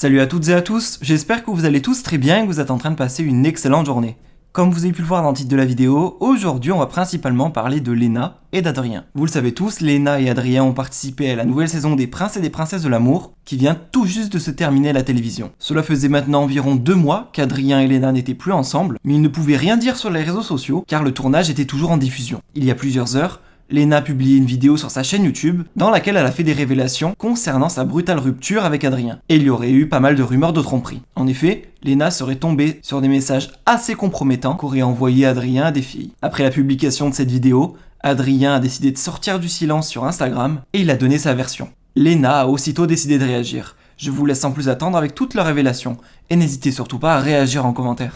Salut à toutes et à tous, j'espère que vous allez tous très bien et que vous êtes en train de passer une excellente journée. Comme vous avez pu le voir dans le titre de la vidéo, aujourd'hui on va principalement parler de Léna et d'Adrien. Vous le savez tous, Léna et Adrien ont participé à la nouvelle saison des Princes et des Princesses de l'amour, qui vient tout juste de se terminer à la télévision. Cela faisait maintenant environ 2 mois qu'Adrien et Léna n'étaient plus ensemble, mais ils ne pouvaient rien dire sur les réseaux sociaux car le tournage était toujours en diffusion. Il y a plusieurs heures, Léna a publié une vidéo sur sa chaîne YouTube dans laquelle elle a fait des révélations concernant sa brutale rupture avec Adrien. Et il y aurait eu pas mal de rumeurs de tromperie. En effet, Léna serait tombée sur des messages assez compromettants qu'aurait envoyé Adrien à des filles. Après la publication de cette vidéo, Adrien a décidé de sortir du silence sur Instagram et il a donné sa version. Léna a aussitôt décidé de réagir. Je vous laisse sans plus attendre avec toutes leurs révélations et n'hésitez surtout pas à réagir en commentaire.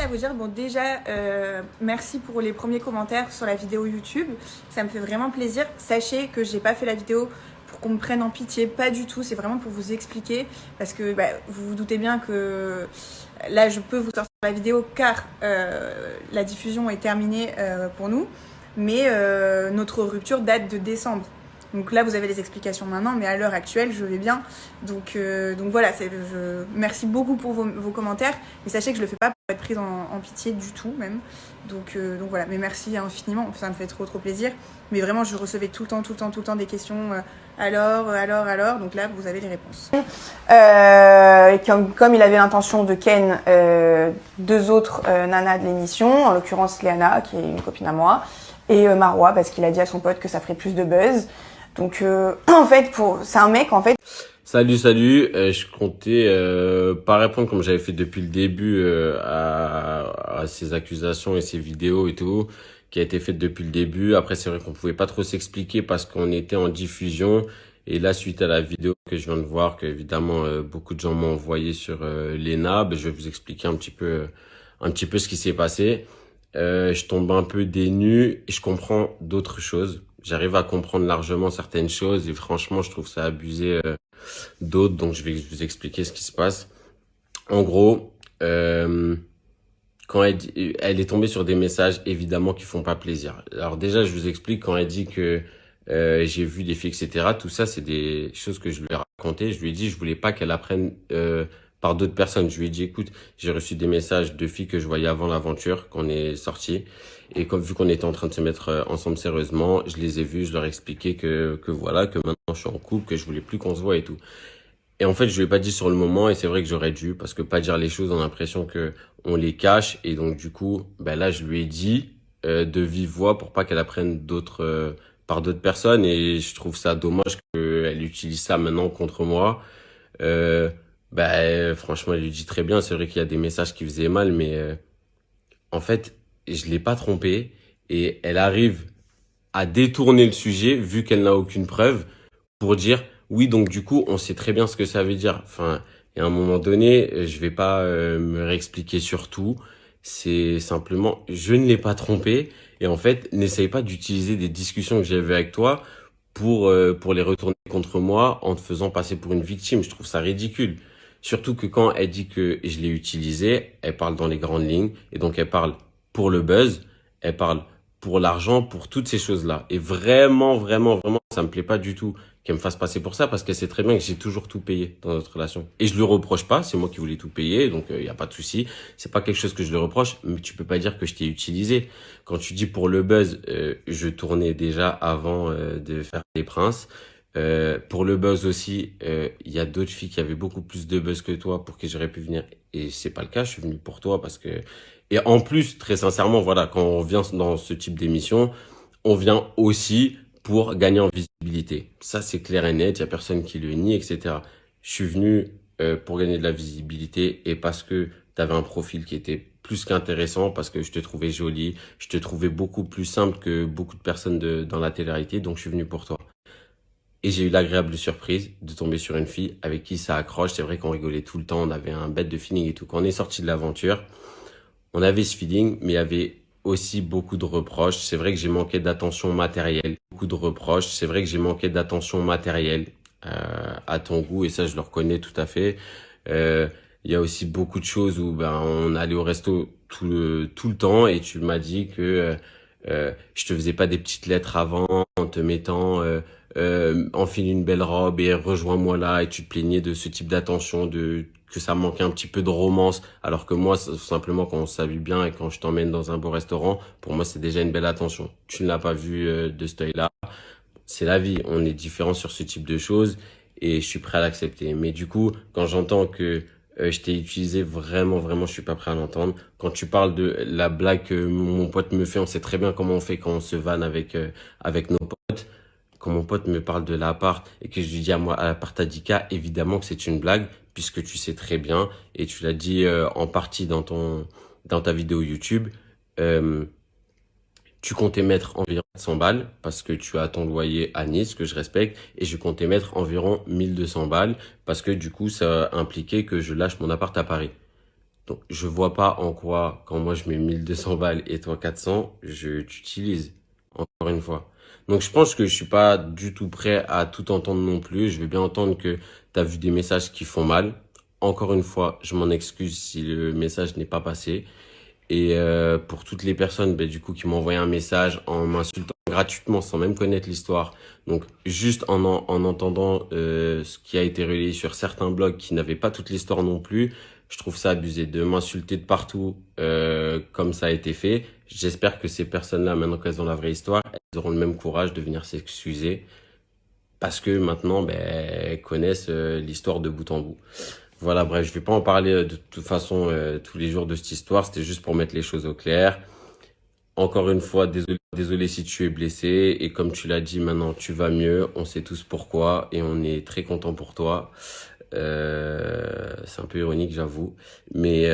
À vous dire, bon déjà merci pour les premiers commentaires sur la vidéo YouTube, ça me fait vraiment plaisir. Sachez que j'ai pas fait la vidéo pour qu'on me prenne en pitié, pas du tout, c'est vraiment pour vous expliquer parce que vous vous doutez bien que là je peux vous sortir la vidéo car la diffusion est terminée pour nous, mais notre rupture date de décembre. Donc là, vous avez les explications maintenant, mais à l'heure actuelle, je vais bien. Donc voilà, merci beaucoup pour vos commentaires. Mais sachez que je le fais pas pour être prise en pitié du tout, même. Donc voilà, mais merci infiniment, ça me fait trop plaisir. Mais vraiment, je recevais tout le temps des questions. Alors. Donc là, vous avez les réponses. Comme il avait l'intention de ken 2 autres nanas de l'émission, en l'occurrence Léana, qui est une copine à moi, et Marois, parce qu'il a dit à son pote que ça ferait plus de buzz. Donc en fait, c'est un mec en fait. Salut, je comptais pas répondre comme j'avais fait depuis le début à ces accusations et ces vidéos et tout qui a été faites depuis le début. Après, c'est vrai qu'on pouvait pas trop s'expliquer parce qu'on était en diffusion. Et là, suite à la vidéo que je viens de voir, que évidemment beaucoup de gens m'ont envoyé sur Léna, je vais vous expliquer un petit peu ce qui s'est passé. Je tombe un peu dénu et je comprends d'autres choses. J'arrive à comprendre largement certaines choses et franchement, je trouve ça abusé d'autres. Donc, je vais vous expliquer ce qui se passe. En gros, quand elle est tombée sur des messages évidemment qui font pas plaisir. Alors déjà, je vous explique quand elle dit que j'ai vu des filles, etc. Tout ça, c'est des choses que je lui ai racontées. Je lui ai dit, je voulais pas qu'elle apprenne par d'autres personnes. Je lui ai dit, écoute, j'ai reçu des messages de filles que je voyais avant l'aventure, qu'on est sortis. Et comme vu qu'on était en train de se mettre ensemble sérieusement, je les ai vus, je leur ai expliqué que voilà, que maintenant je suis en couple, que je voulais plus qu'on se voit et tout. Et en fait, je lui ai pas dit sur le moment et c'est vrai que j'aurais dû parce que pas dire les choses, on a l'impression que on les cache et donc du coup, là je lui ai dit de vive voix pour pas qu'elle apprenne par d'autres personnes et je trouve ça dommage qu'elle utilise ça maintenant contre moi. Franchement, elle lui dit très bien, c'est vrai qu'il y a des messages qui faisaient mal mais en fait, je l'ai pas trompée et elle arrive à détourner le sujet vu qu'elle n'a aucune preuve pour dire oui, donc du coup, on sait très bien ce que ça veut dire. Enfin, et à un moment donné, je vais pas me réexpliquer sur tout. C'est simplement, je ne l'ai pas trompée et en fait, n'essaye pas d'utiliser des discussions que j'avais avec toi pour les retourner contre moi en te faisant passer pour une victime. Je trouve ça ridicule. Surtout que quand elle dit que je l'ai utilisé, elle parle dans les grandes lignes et donc elle parle pour le buzz, elle parle pour l'argent, pour toutes ces choses-là. Et vraiment, ça me plaît pas du tout qu'elle me fasse passer pour ça parce qu'elle sait très bien que j'ai toujours tout payé dans notre relation. Et je lui reproche pas, c'est moi qui voulais tout payer, donc y a pas de souci. C'est pas quelque chose que je lui reproche, mais tu peux pas dire que je t'ai utilisé. Quand tu dis pour le buzz, je tournais déjà avant de faire Les Princes. Pour le buzz aussi, il y a d'autres filles qui avaient beaucoup plus de buzz que toi pour qui j'aurais pu venir et c'est pas le cas. Je suis venu pour toi parce que et en plus très sincèrement voilà quand on vient dans ce type d'émission, on vient aussi pour gagner en visibilité. Ça c'est clair et net, il y a personne qui le nie etc. Je suis venu pour gagner de la visibilité et parce que t'avais un profil qui était plus qu'intéressant parce que je te trouvais jolie, je te trouvais beaucoup plus simple que beaucoup de personnes dans la télé-réalité donc je suis venu pour toi. Et j'ai eu l'agréable surprise de tomber sur une fille avec qui ça accroche. C'est vrai qu'on rigolait tout le temps, on avait un bête de feeling et tout. Quand on est sorti de l'aventure, on avait ce feeling, mais il y avait aussi beaucoup de reproches. C'est vrai que j'ai manqué d'attention matérielle. Beaucoup de reproches. C'est vrai que j'ai manqué d'attention matérielle à ton goût et ça, je le reconnais tout à fait. Il y a aussi beaucoup de choses où on allait au resto tout le temps et tu m'as dit que je te faisais pas des petites lettres avant, te mettant enfile une belle robe et rejoins-moi là, et tu te plaignais de ce type d'attention, de que ça manquait un petit peu de romance, alors que moi, simplement quand on s'habille bien et quand je t'emmène dans un beau restaurant, pour moi c'est déjà une belle attention. Tu ne l'as pas vu de ce œil-là. C'est la vie, on est différents sur ce type de choses et je suis prêt à l'accepter. Mais du coup, quand j'entends que je t'ai utilisé, vraiment, je suis pas prêt à l'entendre. Quand tu parles de la blague que mon pote me fait, on sait très bien comment on fait quand on se vanne avec nos potes. Quand mon pote me parle de l'appart et que je lui dis à moi, à l'appart Adika, évidemment que c'est une blague, puisque tu sais très bien, et tu l'as dit en partie dans ta vidéo YouTube, tu comptais mettre environ 100 balles parce que tu as ton loyer à Nice, que je respecte, et je comptais mettre environ 1200 balles parce que du coup, ça impliquait que je lâche mon appart à Paris. Donc, je vois pas en quoi, quand moi je mets 1200 balles et toi 400, je t'utilise, encore une fois. Donc, je pense que je suis pas du tout prêt à tout entendre non plus. Je veux bien entendre que tu as vu des messages qui font mal. Encore une fois, je m'en excuse si le message n'est pas passé. Et pour toutes les personnes du coup qui m'ont envoyé un message en m'insultant gratuitement sans même connaître l'histoire, donc juste en entendant ce qui a été relayé sur certains blogs qui n'avaient pas toute l'histoire non plus, je trouve ça abusé de m'insulter de partout comme ça a été fait. J'espère que ces personnes-là, maintenant qu'elles ont la vraie histoire, elles auront le même courage de venir s'excuser parce que maintenant elles connaissent l'histoire de bout en bout. Voilà, bref, je vais pas en parler de toute façon tous les jours de cette histoire. C'était juste pour mettre les choses au clair. Encore une fois, désolé si tu es blessé. Et comme tu l'as dit, maintenant tu vas mieux. On sait tous pourquoi et on est très content pour toi. C'est un peu ironique, j'avoue. Mais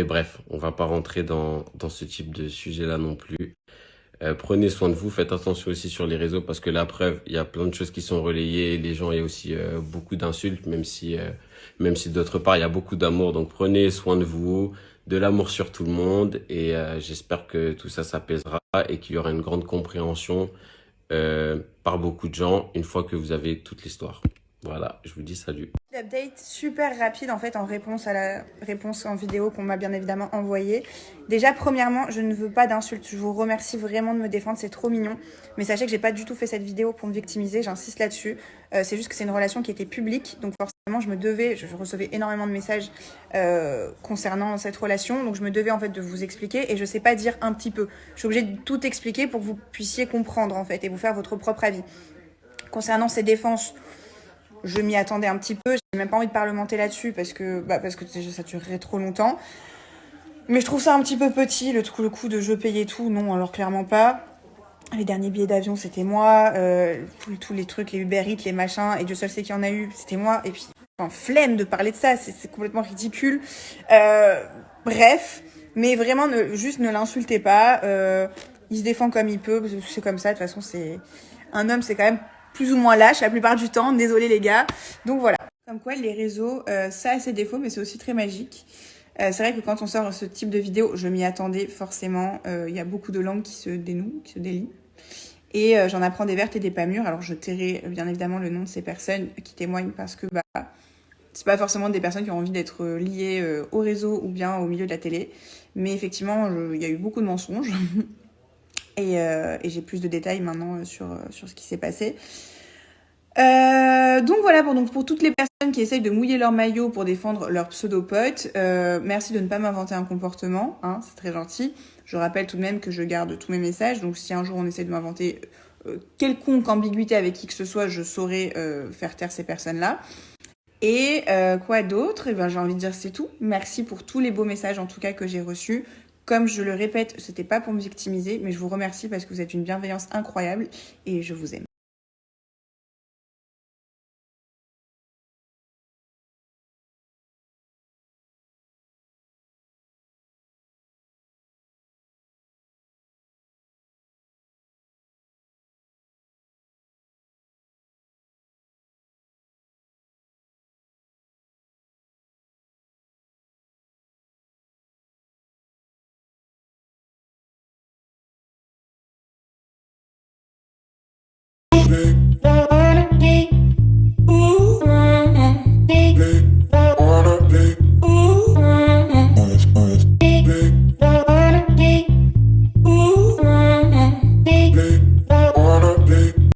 bref, on va pas rentrer dans ce type de sujet-là non plus. Prenez soin de vous, faites attention aussi sur les réseaux parce que la preuve, il y a plein de choses qui sont relayées, les gens, il y a aussi beaucoup d'insultes, même si d'autre part, il y a beaucoup d'amour. Donc prenez soin de vous, de l'amour sur tout le monde et j'espère que tout ça s'apaisera et qu'il y aura une grande compréhension par beaucoup de gens une fois que vous avez toute l'histoire. Voilà, je vous dis salut. Update super rapide en fait en réponse à la réponse en vidéo qu'on m'a bien évidemment envoyée. Déjà premièrement, je ne veux pas d'insultes, je vous remercie vraiment de me défendre, c'est trop mignon. Mais sachez que j'ai pas du tout fait cette vidéo pour me victimiser, j'insiste là-dessus. C'est juste que c'est une relation qui était publique, donc forcément je recevais énormément de messages concernant cette relation, donc je me devais en fait de vous expliquer et je sais pas dire un petit peu. Je suis obligée de tout expliquer pour que vous puissiez comprendre en fait et vous faire votre propre avis. Concernant ces défenses, je m'y attendais un petit peu, j'ai même pas envie de parlementer là-dessus parce que déjà ça durerait trop longtemps. Mais je trouve ça un petit peu petit, le coup de je payais tout, non, alors clairement pas. Les derniers billets d'avion, c'était moi, tous les trucs, les Uber Eats, les machins, et Dieu seul sait qu'il y en a eu, c'était moi. Et puis, flemme de parler de ça, c'est complètement ridicule. Bref, mais vraiment, juste ne l'insultez pas. Il se défend comme il peut, c'est comme ça, de toute façon, un homme, c'est quand même plus ou moins lâche la plupart du temps, désolé les gars. Donc voilà. Comme quoi les réseaux, ça a ses défauts, mais c'est aussi très magique. C'est vrai que quand on sort ce type de vidéo, je m'y attendais forcément. Il y a beaucoup de langues qui se dénouent, qui se délient. Et j'en apprends des vertes et des pas mûres. Alors je tairai bien évidemment le nom de ces personnes qui témoignent parce que c'est pas forcément des personnes qui ont envie d'être liées au réseau ou bien au milieu de la télé. Mais effectivement, il y a eu beaucoup de mensonges. Et j'ai plus de détails maintenant sur ce qui s'est passé. Donc voilà, pour toutes les personnes qui essayent de mouiller leur maillot pour défendre leur pseudo-pote, merci de ne pas m'inventer un comportement, hein, c'est très gentil. Je rappelle tout de même que je garde tous mes messages, donc si un jour on essaie de m'inventer quelconque ambiguïté avec qui que ce soit, je saurai faire taire ces personnes-là. Et quoi d'autre ? J'ai envie de dire c'est tout. Merci pour tous les beaux messages en tout cas que j'ai reçus. Comme je le répète, c'était pas pour me victimiser, mais je vous remercie parce que vous êtes une bienveillance incroyable et je vous aime.